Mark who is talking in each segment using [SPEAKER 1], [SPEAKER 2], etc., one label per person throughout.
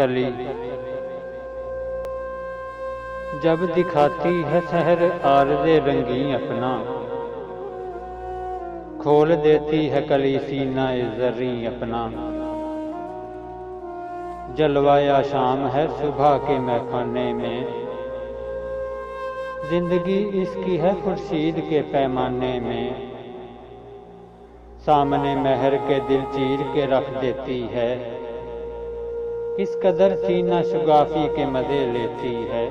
[SPEAKER 1] कली जब दिखाती है शहर आरज़े रंगी अपना, खोल देती है कली सीना-ए ज़र्री अपना। जलवाया शाम है सुबह के मैखाने में, जिंदगी इसकी है खुर्शीद के पैमाने में। सामने महर के दिल चीर के रख देती है, किस कदर सीना शुगाफी के मज़े लेती है।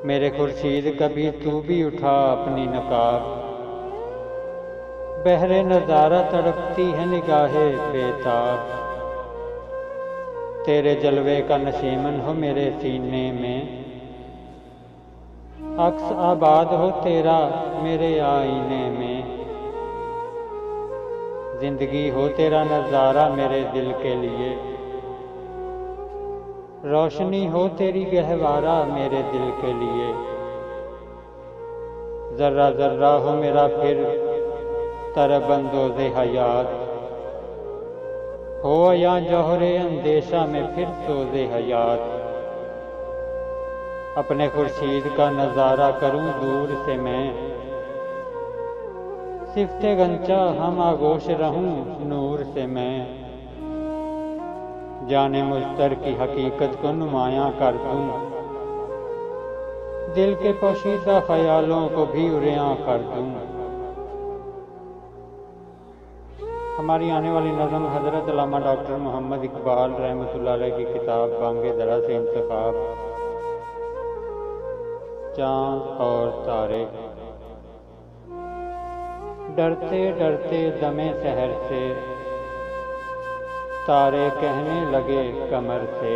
[SPEAKER 1] मेरे खुर्शीद कभी तू भी उठा अपनी नकाब, बहरे नज़ारा तड़पती है निगाहे बेताब। तेरे जलवे का नशीमन हो मेरे सीने में, अक्स आबाद हो तेरा मेरे आईने में। जिंदगी हो तेरा नज़ारा मेरे दिल के लिए, रोशनी हो तेरी गहवारा मेरे दिल के लिए। जर्रा जर्रा हो मेरा फिर तरबंदोज़े हयात, हो या जौहरे अंदेशा में फिर सोज़े हयात। अपने खुर्शीद का नज़ारा करूं दूर से मैं, सिफ्ते गंचा हम आगोश रहूं नूर से मैं। जाने मुझतर की हकीकत को नुमायां कर दूं, दिल के पोशीदा ख्यालों को भी उरियां कर दूं। हमारी आने वाली नज़म हज़रत अल्लामा डॉक्टर मोहम्मद इकबाल रहमतुल्लाह अलैह की किताब बांगे दरा से इंतखाब। चाँद और तारे। डरते डरते दमे सहर से, तारे कहने लगे कमर से,